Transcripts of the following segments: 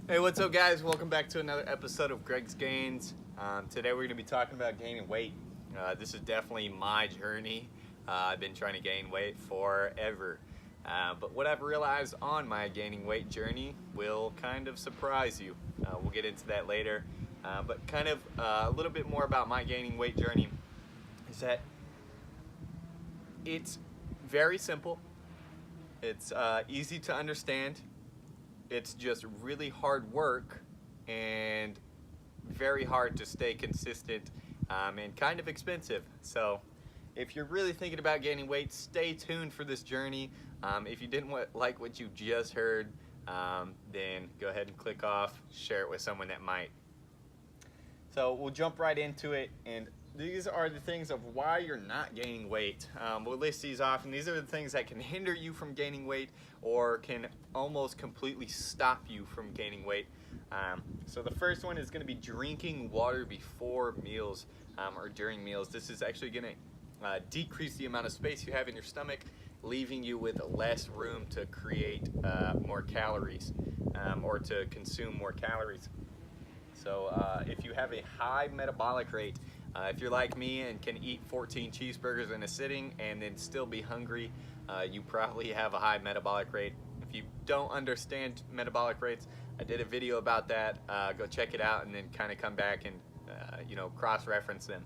Hey, what's up, guys? Welcome back to another episode of Greg's Gains. Today we're going to be talking about gaining weight. This is definitely my journey. I've been trying to gain weight forever. But what I've realized on my gaining weight journey will kind of surprise you. We'll get into that later. But kind of a little bit more about my gaining weight journey is that it's very simple. It's easy to understand. It's just really hard work and very hard to stay consistent and kind of expensive. So if you're really thinking about gaining weight, stay tuned for this journey. If you didn't like what you just heard, then go ahead and click off, share it with someone that might. So we'll jump right into it, and these are the things of why you're not gaining weight. We'll list these off, and these are the things that can hinder you from gaining weight or can almost completely stop you from gaining weight. So the first one is going to be drinking water before meals or during meals. This is actually going to decrease the amount of space you have in your stomach, leaving you with less room to create more calories or to consume more calories. So if you have a high metabolic rate, if you're like me and can eat 14 cheeseburgers in a sitting and then still be hungry, you probably have a high metabolic rate. If you don't understand metabolic rates, I did a video about that. Go check it out and then kind of come back and cross-reference them.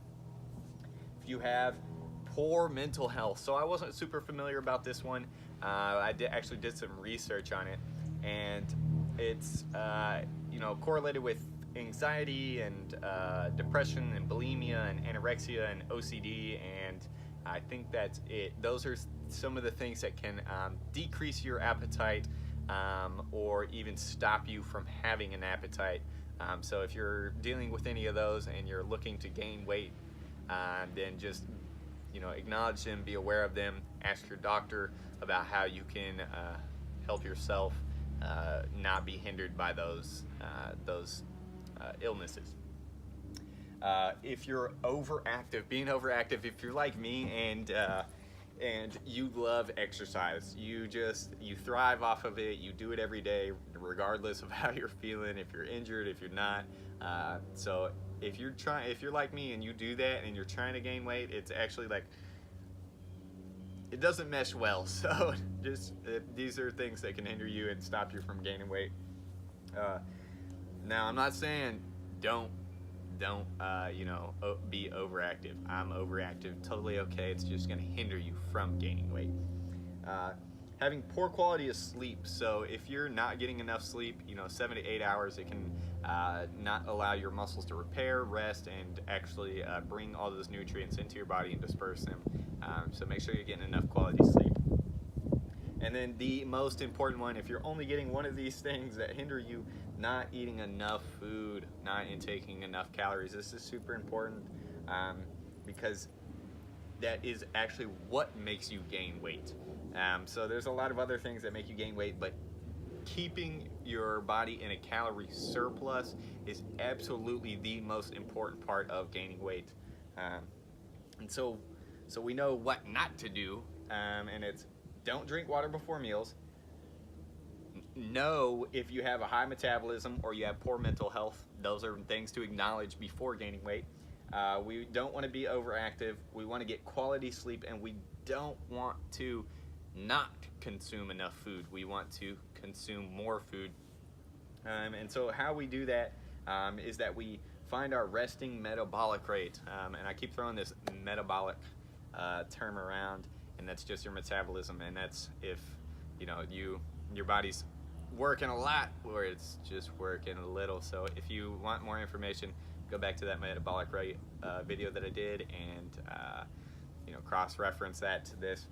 If you have poor mental health, so I wasn't super familiar about this one. I actually did some research on it, and it's correlated with anxiety and depression and bulimia and anorexia and OCD, and I think that's it. Those are some of the things that can decrease your appetite or even stop you from having an appetite. So if you're dealing with any of those and you're looking to gain weight, then just acknowledge them, be aware of them, ask your doctor about how you can help yourself not be hindered by those illnesses. If you're being overactive, if you're like me and you love exercise, you thrive off of it, you do it every day regardless of how you're feeling, if you're injured, if you're not. So if you're like me and you do that and you're trying to gain weight, it's actually like it doesn't mesh well. So these are things that can hinder you and stop you from gaining weight. Now, I'm not saying don't be overactive. I'm overactive, totally okay. It's just going to hinder you from gaining weight. Having poor quality of sleep. So if you're not getting enough sleep, 7 to 8 hours, it can not allow your muscles to repair, rest, and actually bring all those nutrients into your body and disperse them. So make sure you're getting enough quality sleep. And then the most important one, if you're only getting one of these things that hinder you, not eating enough food, not intaking enough calories. This is super important because that is actually what makes you gain weight. So there's a lot of other things that make you gain weight, but keeping your body in a calorie surplus is absolutely the most important part of gaining weight. And so we know what not to do, and it's don't drink water before meals. Know if you have a high metabolism or you have poor mental health. Those are things to acknowledge before gaining weight. We don't want to be overactive. We want to get quality sleep, and we don't want to not consume enough food. We want to consume more food. And so how we do that is that we find our resting metabolic rate. And I keep throwing this metabolic term around, and that's just your metabolism, and that's if your body's working a lot or it's just working a little. So if you want more information, go back to that metabolic rate video that I did and cross-reference that to this.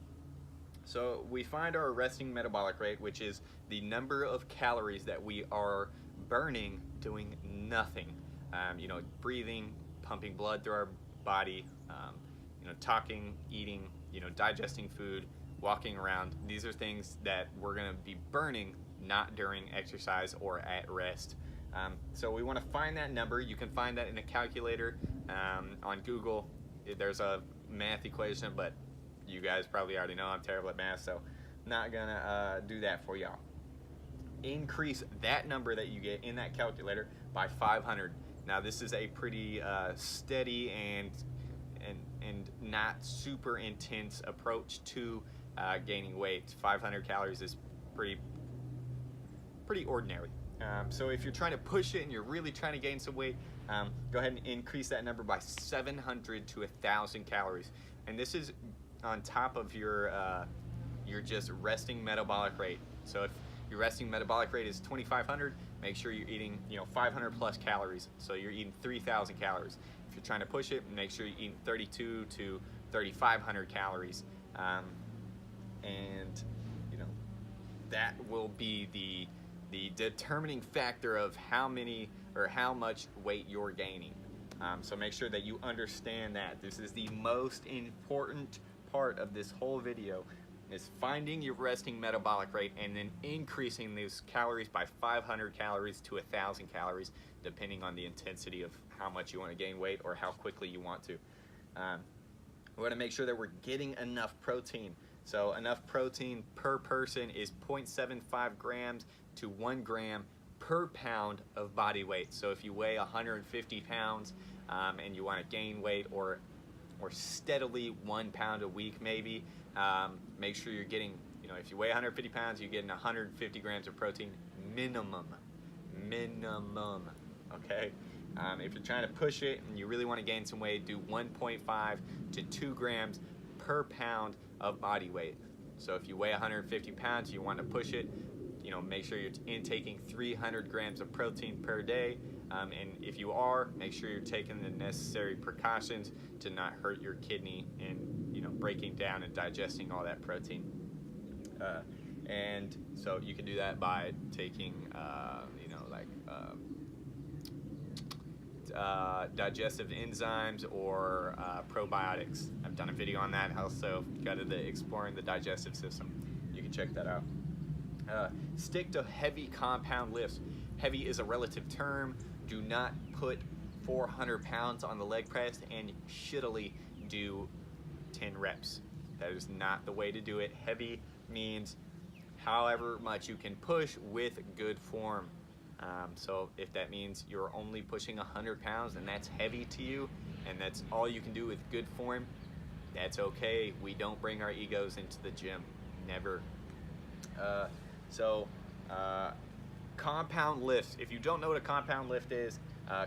So we find our resting metabolic rate, which is the number of calories that we are burning doing nothing. Breathing, pumping blood through our body, talking, eating, digesting food, walking around. These are things that we're going to be burning, not during exercise or at rest. So we want to find that number. You can find that in a calculator on Google. There's a math equation, but you guys probably already know I'm terrible at math, so not gonna do that for y'all. increase that number that you get in that calculator by 500. Now this is a pretty steady and not super intense approach to gaining weight. 500 calories is pretty ordinary. So if you're trying to push it and you're really trying to gain some weight, go ahead and increase that number by 700 to 1,000 calories. And this is on top of your just resting metabolic rate. So if your resting metabolic rate is 2,500, make sure you're eating 500 plus calories. So you're eating 3,000 calories. If you're trying to push it, make sure you're eating 32 to 3,500 calories. And that will be the determining factor of how many or how much weight you're gaining. So make sure that you understand that. This is the most important part of this whole video, is finding your resting metabolic rate and then increasing those calories by 500 calories to 1,000 calories, depending on the intensity of how much you want to gain weight or how quickly you want to. We want to make sure that we're getting enough protein. So enough protein per person is 0.75 grams to 1 gram per pound of body weight. So if you weigh 150 pounds and you want to gain weight or steadily 1 pound a week maybe, make sure you're getting, if you weigh 150 pounds, you're getting 150 grams of protein minimum, okay? If you're trying to push it and you really want to gain some weight, do 1.5 to 2 grams per pound of body weight. So if you weigh 150 pounds, you want to push it, make sure you're intaking 300 grams of protein per day. And if you are, make sure you're taking the necessary precautions to not hurt your kidney and breaking down and digesting all that protein. And so you can do that by taking digestive enzymes or probiotics. I've done a video on that also. Got into exploring the digestive system. You can check that out. Stick to heavy compound lifts. Heavy is a relative term. Do not put 400 pounds on the leg press and shittily do 10 reps. That is not the way to do it. Heavy means however much you can push with good form. So if that means you're only pushing 100 pounds and that's heavy to you and that's all you can do with good form, that's okay. We don't bring our egos into the gym. Never. Compound lifts. If you don't know what a compound lift is,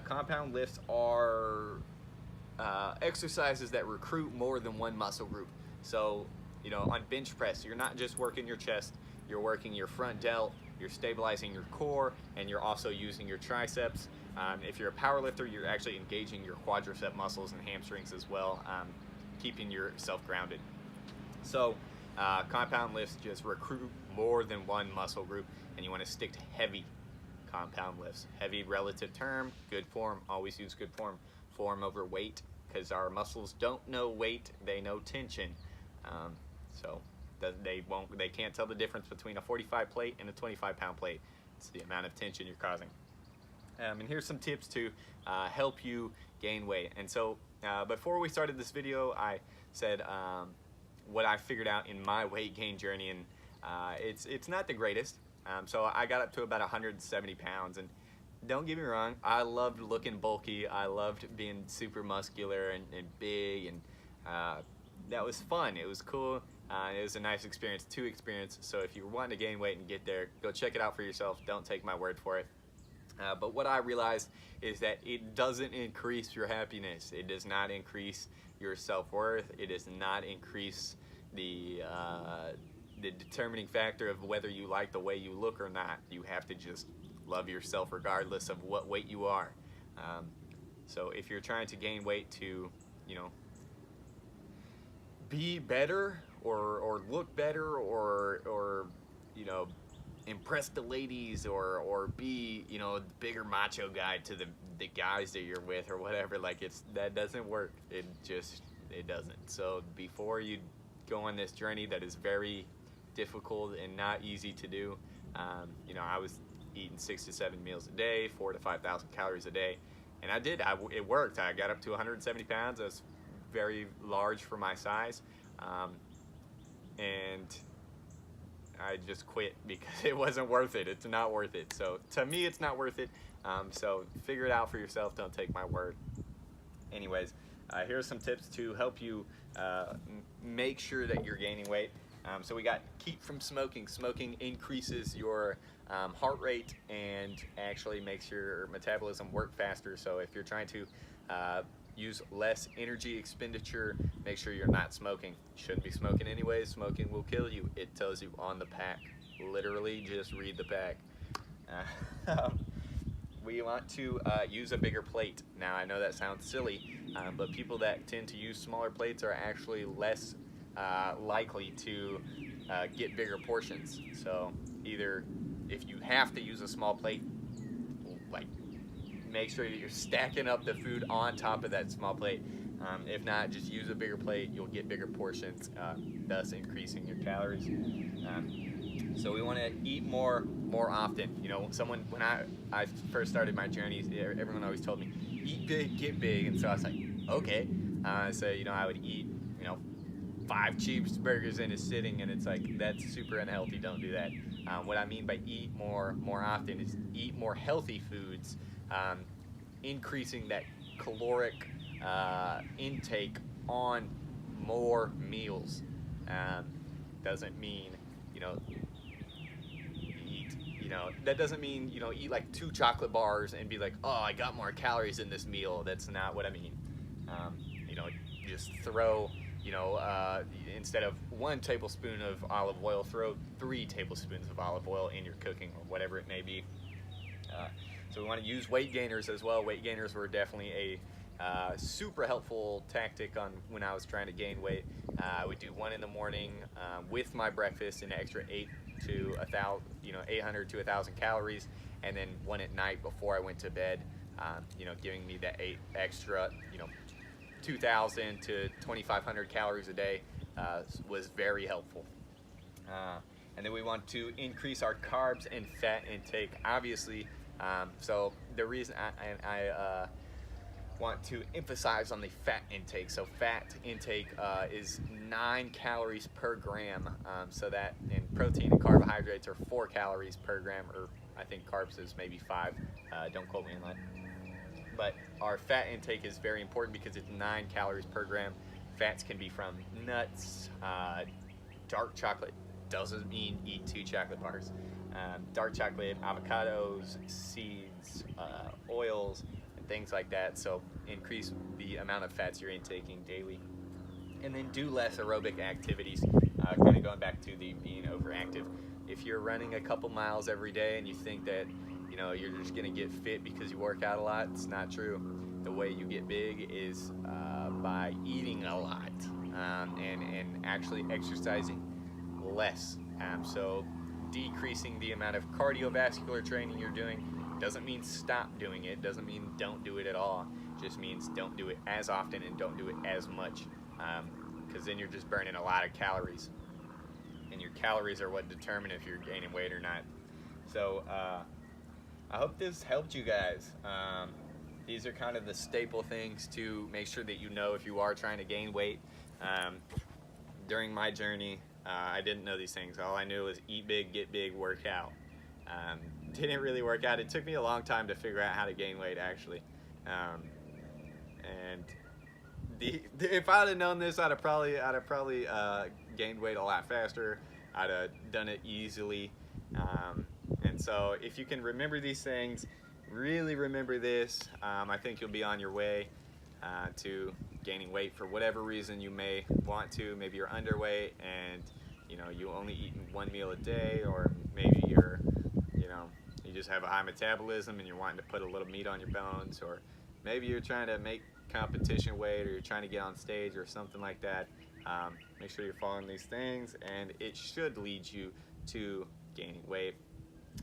compound lifts are exercises that recruit more than one muscle group. So, on bench press, you're not just working your chest, you're working your front delt, you're stabilizing your core, and you're also using your triceps. If you're a power lifter, you're actually engaging your quadricep muscles and hamstrings as well, keeping yourself grounded. So, compound lifts just recruit more than one muscle group, and you want to stick to heavy compound lifts. Heavy relative term, good form, always use good form over weight, because our muscles don't know weight, they know tension. So they can't tell the difference between a 45 plate and a 25 pound plate. It's the amount of tension you're causing. And here's some tips to help you gain weight. And so before we started this video, I said what I figured out in my weight gain journey, and it's not the greatest. So I got up to about 170 pounds, and don't get me wrong, I loved looking bulky, I loved being super muscular and big, and that was fun, it was cool, it was a nice experience to experience. So if you want to gain weight and get there, go check it out for yourself, don't take my word for it. But what I realized is that it doesn't increase your happiness, it does not increase your self-worth, it does not increase the determining factor of whether you like the way you look or not. You have to just love yourself regardless of what weight you are. So if you're trying to gain weight to, be better or look better or impress the ladies or be, the bigger macho guy to the guys that you're with or whatever, that doesn't work. It doesn't. So before you go on this journey that is very difficult and not easy to do, I was eating 6 to 7 meals a day, 4,000 to 5,000 calories a day, and it worked. I got up to 170 pounds. I was very large for my size, and I just quit because it wasn't worth it. It's not worth it. So to me, it's not worth it. So figure it out for yourself. Don't take my word. Anyways, here's some tips to help you make sure that you're gaining weight. So we got keep from smoking. Smoking increases your heart rate and actually makes your metabolism work faster. So if you're trying to use less energy expenditure, make sure you're not smoking. You shouldn't be smoking anyways. Smoking will kill you. It tells you on the pack. Literally, just read the pack. We want to use a bigger plate. Now, I know that sounds silly, but people that tend to use smaller plates are actually less likely to get bigger portions. So either if you have to use a small plate, like make sure that you're stacking up the food on top of that small plate. If not, just use a bigger plate. You'll get bigger portions, thus increasing your calories. So we want to eat more often. You know, when I first started my journey, everyone always told me, eat big, get big. And so I was like, okay. So, you know, I would eat, 5 cheeseburgers in a sitting, and it's like, that's super unhealthy. Don't do that. What I mean by eat more often is eat more healthy foods, increasing that caloric intake on more meals. Doesn't mean, that doesn't mean, eat like 2 chocolate bars and be like, oh, I got more calories in this meal. That's not what I mean. Just throw, instead of 1 tablespoon of olive oil, throw 3 tablespoons of olive oil in your cooking or whatever it may be. So we want to use weight gainers as well. Weight gainers were definitely a super helpful tactic on when I was trying to gain weight. I would do 1 in the morning with my breakfast, an extra 800 to 1,000 calories, and then 1 at night before I went to bed, giving me that 8 extra, 2,000 to 2,500 calories a day was very helpful. And then we want to increase our carbs and fat intake, obviously. So the reason I want to emphasize on the fat intake. So fat intake is 9 calories per gram. So that, and protein and carbohydrates are 4 calories per gram, or I think carbs is maybe 5. Don't quote me on that. But our fat intake is very important because it's 9 calories per gram. Fats can be from nuts, dark chocolate. Doesn't mean eat 2 chocolate bars. Dark chocolate, avocados, seeds, oils, and things like that. So increase the amount of fats you're intaking daily. And then do less aerobic activities. Kind of going back to the being overactive. If you're running a couple miles every day and you think that you're just gonna get fit because you work out a lot, it's not true. The way you get big is by eating a lot and actually exercising less. So decreasing the amount of cardiovascular training you're doing doesn't mean stop doing it, doesn't mean don't do it at all, just means don't do it as often and don't do it as much, because then you're just burning a lot of calories, and your calories are what determine if you're gaining weight or not. So I hope this helped you guys. These are kind of the staple things to make sure that you know if you are trying to gain weight. During my journey, I didn't know these things. All I knew was eat big, get big, work out. Didn't really work out. It took me a long time to figure out how to gain weight, actually. And if I'd have known this, I'd have probably gained weight a lot faster. I'd have done it easily. And so if you can remember these things, really remember this, I think you'll be on your way to gaining weight for whatever reason you may want to. Maybe you're underweight and you only eat 1 meal a day, or maybe you just have a high metabolism and you're wanting to put a little meat on your bones, or maybe you're trying to make competition weight, or you're trying to get on stage or something like that. Make sure you're following these things and it should lead you to gaining weight.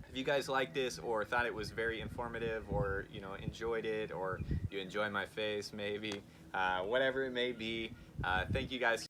If you guys like this or thought it was very informative, or enjoyed it, or you enjoy my face maybe, whatever it may be, thank you guys